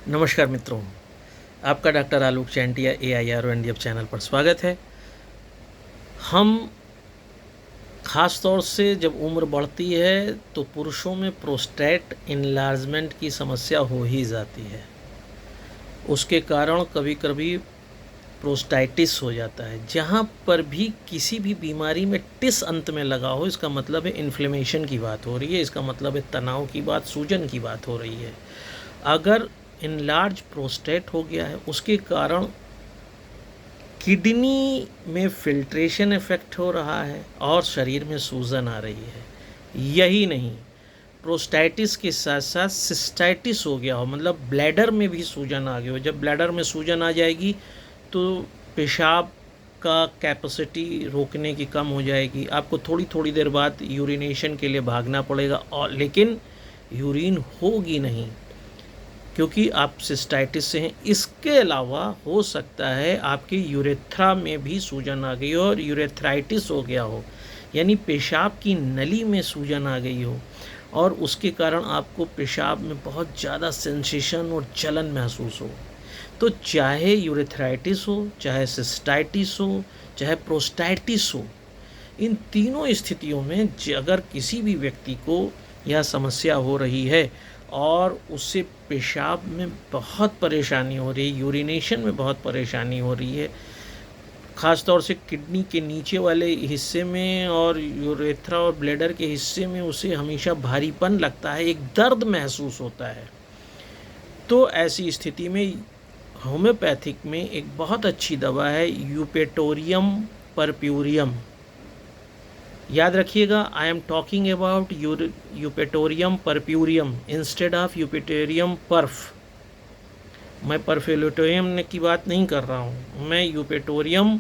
नमस्कार मित्रों, आपका डॉक्टर आलोक चैंटिया AIR और NDF चैनल पर स्वागत है। हम ख़ास तौर से जब उम्र बढ़ती है तो पुरुषों में प्रोस्टेट इनलार्जमेंट की समस्या हो ही जाती है। उसके कारण कभी कभी प्रोस्टाइटिस हो जाता है। जहाँ पर भी किसी भी बीमारी में टिस अंत में लगा हो, इसका मतलब है इन्फ्लेमेशन की बात हो रही है, इसका मतलब है तनाव की बात, सूजन की बात हो रही है। अगर इनलार्ज प्रोस्टेट हो गया है, उसके कारण किडनी में फिल्ट्रेशन इफेक्ट हो रहा है और शरीर में सूजन आ रही है। यही नहीं, प्रोस्टाइटिस के साथ साथ सिस्टाइटिस हो गया हो, मतलब ब्लैडर में भी सूजन आ गई हो। जब ब्लैडर में सूजन आ जाएगी तो पेशाब का कैपेसिटी रोकने की कम हो जाएगी। आपको थोड़ी थोड़ी देर बाद यूरिनेशन के लिए भागना पड़ेगा, और लेकिन यूरिन होगी नहीं, क्योंकि आप सिस्टाइटिस से हैं। इसके अलावा हो सकता है आपकी यूरेथ्रा में भी सूजन आ गई हो और यूरेथ्राइटिस हो गया हो, यानी पेशाब की नली में सूजन आ गई हो, और उसके कारण आपको पेशाब में बहुत ज़्यादा सेंसेशन और जलन महसूस हो। तो चाहे यूरेथ्राइटिस हो, चाहे सिस्टाइटिस हो, चाहे प्रोस्टाइटिस हो, इन तीनों स्थितियों में अगर किसी भी व्यक्ति को यह समस्या हो रही है और उससे पेशाब में बहुत परेशानी हो रही है, यूरिनेशन में बहुत परेशानी हो रही है, ख़ास तौर से किडनी के नीचे वाले हिस्से में और यूरेथ्रा और ब्लैडर के हिस्से में उसे हमेशा भारीपन लगता है, एक दर्द महसूस होता है, तो ऐसी स्थिति में होम्योपैथिक में एक बहुत अच्छी दवा है यूपेटोरियम परप्यूरियम। याद रखिएगा, I am talking about eupatorium purpureum instead of eupatorium perf. मैं परफ्यूरेटोरियम की बात नहीं कर रहा हूँ, मैं यूपेटोरियम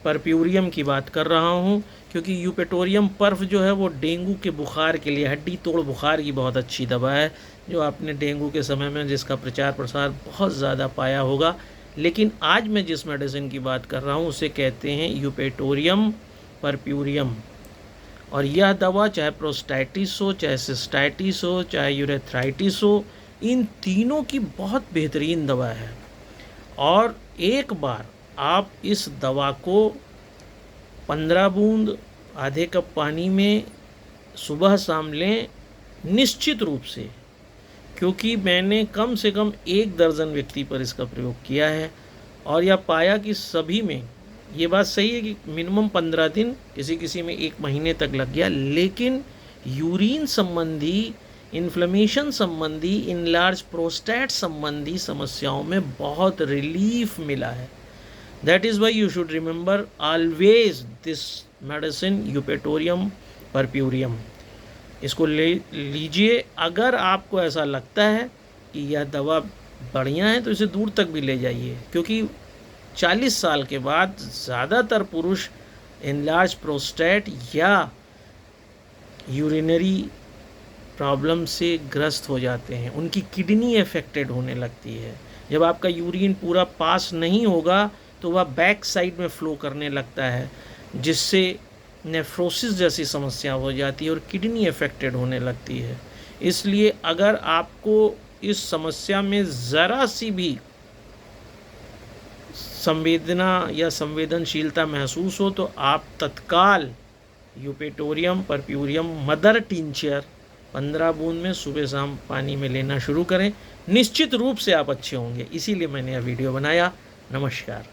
परप्यूरियम की बात कर रहा हूँ, क्योंकि यूपेटोरियम पर्फ जो है वो डेंगू के बुखार के लिए, हड्डी तोड़ बुखार की बहुत अच्छी दवा है, जो आपने डेंगू के समय में जिसका प्रचार प्रसार बहुत ज़्यादा पाया होगा। लेकिन आज मैं जिस मेडिसिन की बात कर रहा हूँ उसे कहते हैं यूपेटोरियम परप्यूरियम। और यह दवा चाहे प्रोस्टाइटिस हो, चाहे सिस्टाइटिस हो, चाहे यूरेथ्राइटिस हो, इन तीनों की बहुत बेहतरीन दवा है। और एक बार आप इस दवा को 15 बूंद आधे कप पानी में सुबह शाम लें, निश्चित रूप से, क्योंकि मैंने कम से कम 1 दर्जन व्यक्ति पर इसका प्रयोग किया है और यह पाया कि सभी में ये बात सही है कि मिनिमम 15 दिन, किसी किसी में 1 महीने तक लग गया, लेकिन यूरिन संबंधी, इन्फ्लेमेशन संबंधी, इनलार्ज प्रोस्टेट संबंधी समस्याओं में बहुत रिलीफ मिला है। That is why you should remember always this medicine Eupatorium puerperium. इसको ले लीजिए। अगर आपको ऐसा लगता है कि यह दवा बढ़िया है तो इसे दूर तक भी ले जाइए, क्योंकि 40 साल के बाद ज़्यादातर पुरुष एनलार्ज प्रोस्टेट या यूरिनरी प्रॉब्लम से ग्रस्त हो जाते हैं, उनकी किडनी अफेक्टेड होने लगती है। जब आपका यूरिन पूरा पास नहीं होगा तो वह बैक साइड में फ़्लो करने लगता है, जिससे नेफ्रोसिस जैसी समस्या हो जाती है और किडनी अफेक्टेड होने लगती है। इसलिए अगर आपको इस समस्या में ज़रा सी भी संवेदना या संवेदनशीलता महसूस हो तो आप तत्काल यूपेटोरियम परप्यूरियम मदर टिंचर 15 बूंद में सुबह शाम पानी में लेना शुरू करें। निश्चित रूप से आप अच्छे होंगे, इसीलिए मैंने यह वीडियो बनाया। नमस्कार।